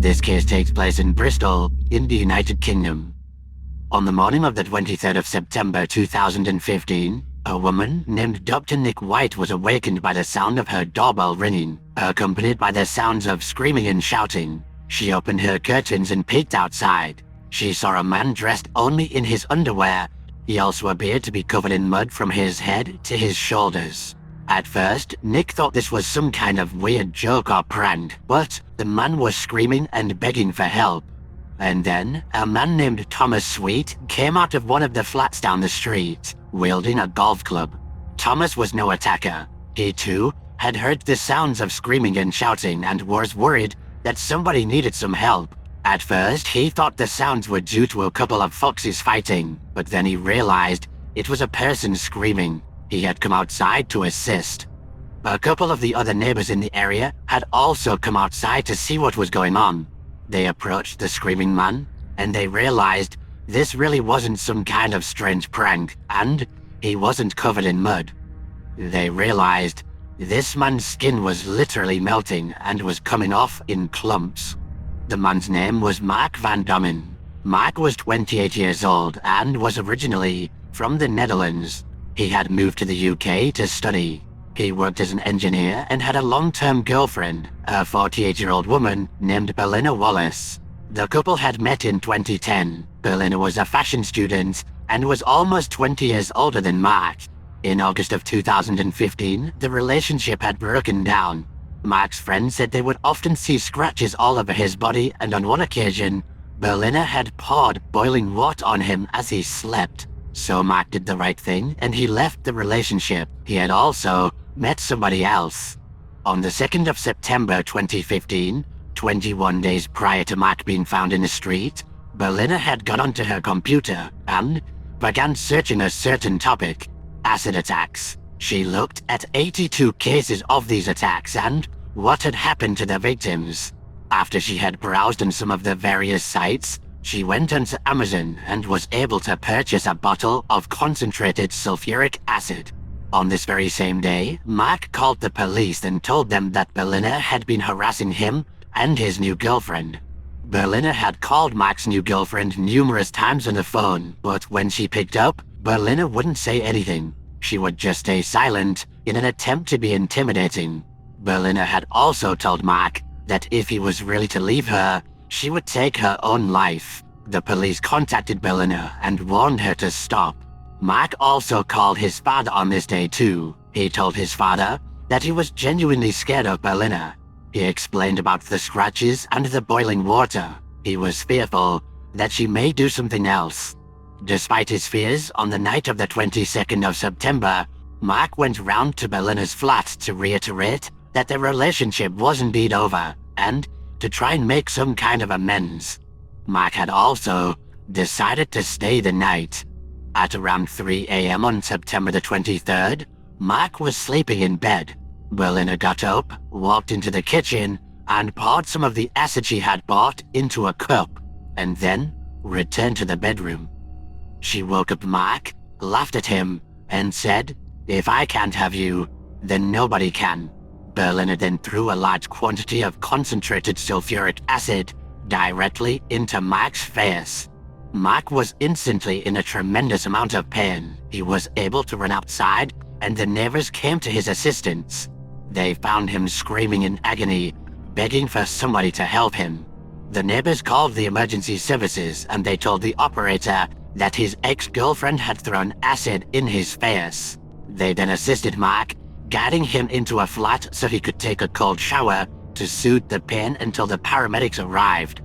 This case takes place in Bristol, in the United Kingdom. On the morning of the 23rd of September 2015, a woman named Dr. Nick White was awakened by the sound of her doorbell ringing, accompanied by the sounds of screaming and shouting. She opened her curtains and peeked outside. She saw a man dressed only in his underwear. He also appeared to be covered in mud from his head to his shoulders. At first, Nick thought this was some kind of weird joke or prank, but the man was screaming and begging for help. And then, a man named Thomas Sweet came out of one of the flats down the street, wielding a golf club. Thomas was no attacker. He too had heard the sounds of screaming and shouting and was worried that somebody needed some help. At first, he thought the sounds were due to a couple of foxes fighting, but then he realized it was a person screaming. He had come outside to assist. A couple of the other neighbors in the area had also come outside to see what was going on. They approached the screaming man, and they realized this really wasn't some kind of strange prank, and he wasn't covered in mud. They realized this man's skin was literally melting and was coming off in clumps. The man's name was Mark van Dongen. Mark was 28 years old and was originally from the Netherlands. He had moved to the UK to study. He worked as an engineer and had a long-term girlfriend, a 48-year-old woman named Belinda Wallace. The couple had met in 2010. Belinda was a fashion student and was almost 20 years older than Mark. In August of 2015, the relationship had broken down. Mark's friends said they would often see scratches all over his body, and on one occasion, Belinda had poured boiling water on him as he slept. So Mark did the right thing and he left the relationship. He had also met somebody else. On the 2nd of September 2015, 21 days prior to Mark being found in the street, Belinda had got onto her computer and began searching a certain topic: acid attacks. She looked at 82 cases of these attacks and what had happened to the victims. After she had browsed on some of the various sites, she went onto Amazon and was able to purchase a bottle of concentrated sulfuric acid. On this very same day, Mark called the police and told them that Belinda had been harassing him and his new girlfriend. Belinda had called Mark's new girlfriend numerous times on the phone, but when she picked up, Belinda wouldn't say anything. She would just stay silent in an attempt to be intimidating. Belinda had also told Mark that if he was really to leave her, she would take her own life. The police contacted Belinda and warned her to stop. Mark also called his father on this day too. He told his father that he was genuinely scared of Belinda. He explained about the scratches and the boiling water. He was fearful that she may do something else. Despite his fears, on the night of the 22nd of September, Mark went round to Belinda's flat to reiterate that their relationship was indeed over, and to try and make some kind of amends. Mark had also decided to stay the night. At around 3 a.m. on September the 23rd, Mark was sleeping in bed. Belinda got up, walked into the kitchen, and poured some of the acid she had bought into a cup, and then returned to the bedroom. She woke up Mark, laughed at him, and said, "If I can't have you, then nobody can." Belinda then threw a large quantity of concentrated sulfuric acid directly into Mark's face. Mark was instantly in a tremendous amount of pain. He was able to run outside, and the neighbors came to his assistance. They found him screaming in agony, begging for somebody to help him. The neighbors called the emergency services, and they told the operator that his ex-girlfriend had thrown acid in his face. They then assisted Mark, guiding him into a flat so he could take a cold shower to soothe the pain until the paramedics arrived.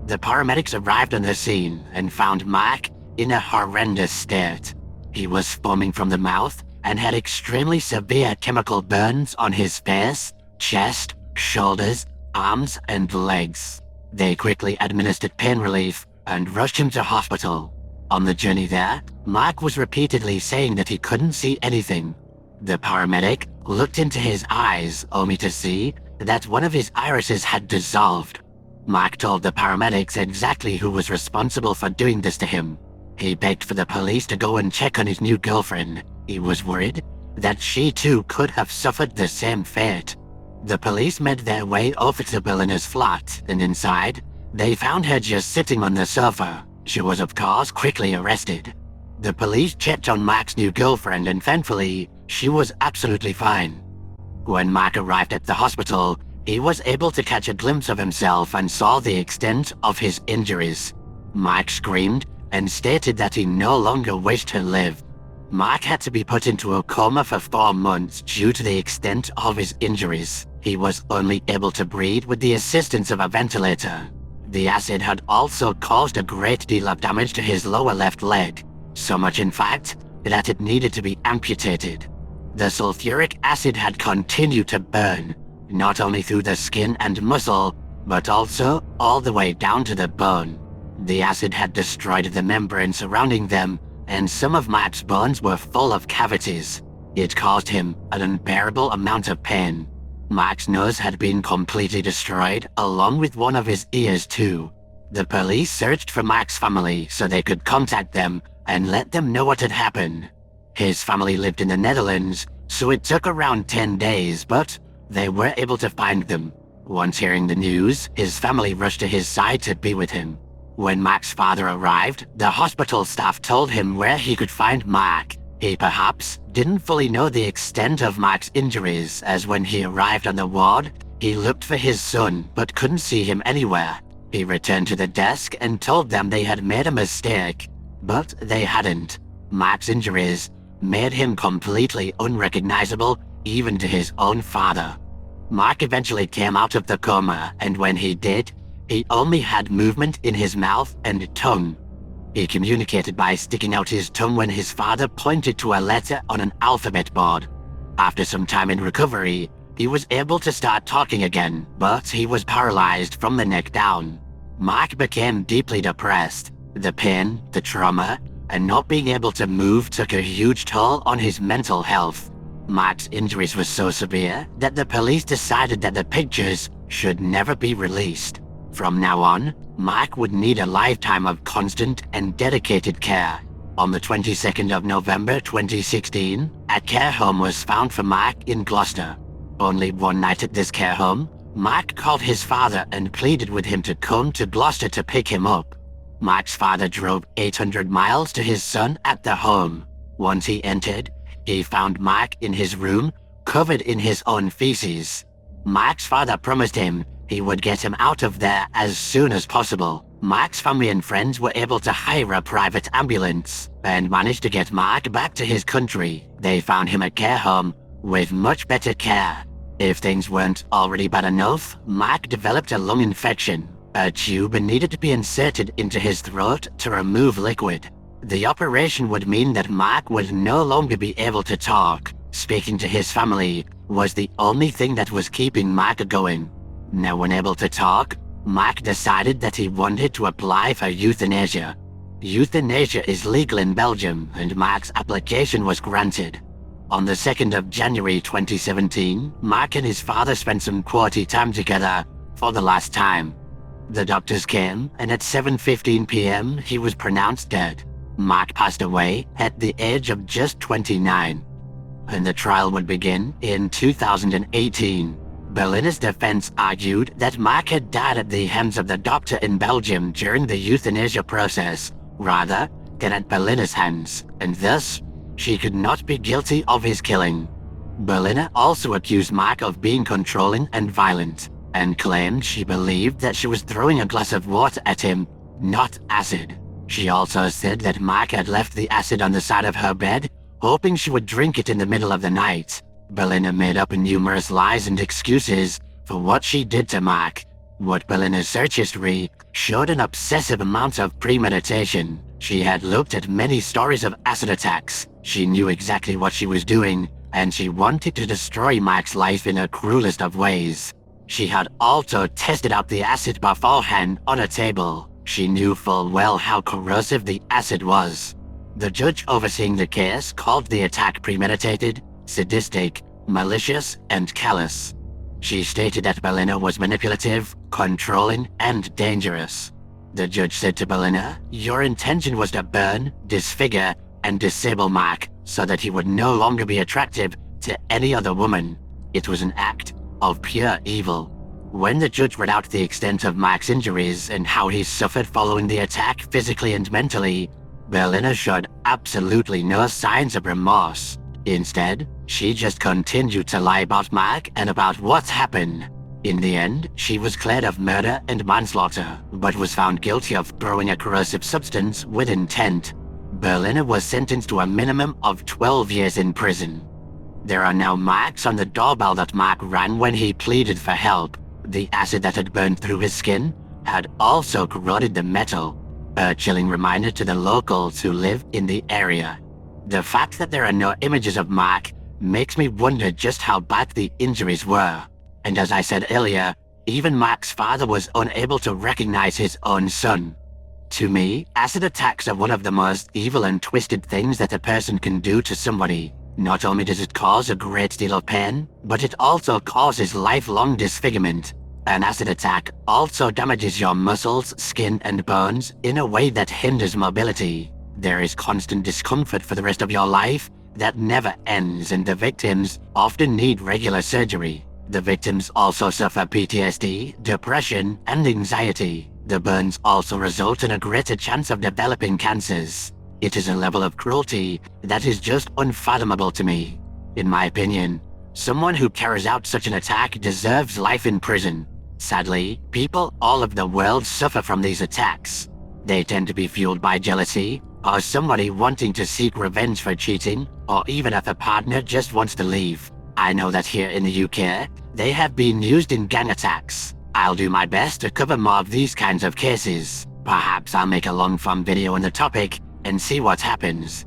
The paramedics arrived on the scene and found Mark in a horrendous state. He was foaming from the mouth and had extremely severe chemical burns on his face, chest, shoulders, arms, and legs. They quickly administered pain relief and rushed him to hospital. On the journey there, Mark was repeatedly saying that he couldn't see anything. The paramedic looked into his eyes only to see that one of his irises had dissolved. Mark told the paramedics exactly who was responsible for doing this to him. He begged for the police to go and check on his new girlfriend. He was worried that she too could have suffered the same fate. The police made their way over to Belinda's flat, and inside, they found her just sitting on the sofa. She was of course quickly arrested. The police checked on Mark's new girlfriend and thankfully, she was absolutely fine. When Mark arrived at the hospital, he was able to catch a glimpse of himself and saw the extent of his injuries. Mark screamed and stated that he no longer wished to live. Mark had to be put into a coma for 4 months due to the extent of his injuries. He was only able to breathe with the assistance of a ventilator. The acid had also caused a great deal of damage to his lower left leg, so much in fact that it needed to be amputated. The sulfuric acid had continued to burn, not only through the skin and muscle, but also all the way down to the bone. The acid had destroyed the membrane surrounding them, and some of Mark's bones were full of cavities. It caused him an unbearable amount of pain. Mark's nose had been completely destroyed, along with one of his ears too. The police searched for Mark's family so they could contact them and let them know what had happened. His family lived in the Netherlands, so it took around 10 days, but they were able to find them. Once hearing the news, his family rushed to his side to be with him. When Mark's father arrived, the hospital staff told him where he could find Mark. He perhaps didn't fully know the extent of Mark's injuries, as when he arrived on the ward, he looked for his son but couldn't see him anywhere. He returned to the desk and told them they had made a mistake, but they hadn't. Mark's injuries made him completely unrecognizable even to his own father. Mark eventually came out of the coma, and when he did, he only had movement in his mouth and tongue. He communicated by sticking out his tongue when his father pointed to a letter on an alphabet board. After some time in recovery, he was able to start talking again, but he was paralyzed from the neck down. Mark became deeply depressed. The pain, the trauma, and not being able to move took a huge toll on his mental health. Mark's injuries were so severe that the police decided that the pictures should never be released. From now on, Mark would need a lifetime of constant and dedicated care. On the 22nd of November 2016, a care home was found for Mark in Gloucester. Only one night at this care home, Mark called his father and pleaded with him to come to Gloucester to pick him up. Mark's father drove 800 miles to his son at the home. Once he entered, he found Mark in his room, covered in his own feces. Mark's father promised him he would get him out of there as soon as possible. Mark's family and friends were able to hire a private ambulance and managed to get Mark back to his country. They found him a care home with much better care. If things weren't already bad enough, Mark developed a lung infection. A tube needed to be inserted into his throat to remove liquid. The operation would mean that Mark would no longer be able to talk. Speaking to his family was the only thing that was keeping Mark going. Now unable to talk, Mark decided that he wanted to apply for euthanasia. Euthanasia is legal in Belgium, and Mark's application was granted. On the 2nd of January 2017, Mark and his father spent some quality time together for the last time. The doctors came, and at 7:15 p.m. he was pronounced dead. Mark passed away at the age of just 29. And the trial would begin in 2018. Belinda's defense argued that Mark had died at the hands of the doctor in Belgium during the euthanasia process, rather than at Belinda's hands, and thus, she could not be guilty of his killing. Belinda also accused Mark of being controlling and violent, and claimed she believed that she was throwing a glass of water at him, not acid. She also said that Mark had left the acid on the side of her bed, hoping she would drink it in the middle of the night. Belinda made up numerous lies and excuses for what she did to Mark. What Belinda's search history showed an obsessive amount of premeditation. She had looked at many stories of acid attacks. She knew exactly what she was doing, and she wanted to destroy Mark's life in the cruelest of ways. She had also tested out the acid beforehand on a table. She knew full well how corrosive the acid was. The judge overseeing the case called the attack premeditated, sadistic, malicious, and callous. She stated that Belinda was manipulative, controlling, and dangerous. The judge said to Belinda, "Your intention was to burn, disfigure, and disable Mark so that he would no longer be attractive to any other woman. It was an act of pure evil. When the judge read out the extent of Mark's injuries and how he suffered following the attack physically and mentally, Berliner showed absolutely no signs of remorse. Instead, she just continued to lie about Mark and about what's happened. In the end, she was cleared of murder and manslaughter, but was found guilty of throwing a corrosive substance with intent. Berliner was sentenced to a minimum of 12 years in prison. There are now marks on the doorbell that Mark rang when he pleaded for help. The acid that had burned through his skin had also corroded the metal, a chilling reminder to the locals who live in the area. The fact that there are no images of Mark makes me wonder just how bad the injuries were. And as I said earlier, even Mark's father was unable to recognize his own son. To me, acid attacks are one of the most evil and twisted things that a person can do to somebody. Not only does it cause a great deal of pain, but it also causes lifelong disfigurement. An acid attack also damages your muscles, skin, and bones in a way that hinders mobility. There is constant discomfort for the rest of your life that never ends, and the victims often need regular surgery. The victims also suffer PTSD, depression, and anxiety. The burns also result in a greater chance of developing cancers. It is a level of cruelty that is just unfathomable to me. In my opinion, someone who carries out such an attack deserves life in prison. Sadly, people all over the world suffer from these attacks. They tend to be fueled by jealousy, or somebody wanting to seek revenge for cheating, or even if a partner just wants to leave. I know that here in the UK, they have been used in gang attacks. I'll do my best to cover more of these kinds of cases. Perhaps I'll make a long-form video on the topic and see what happens.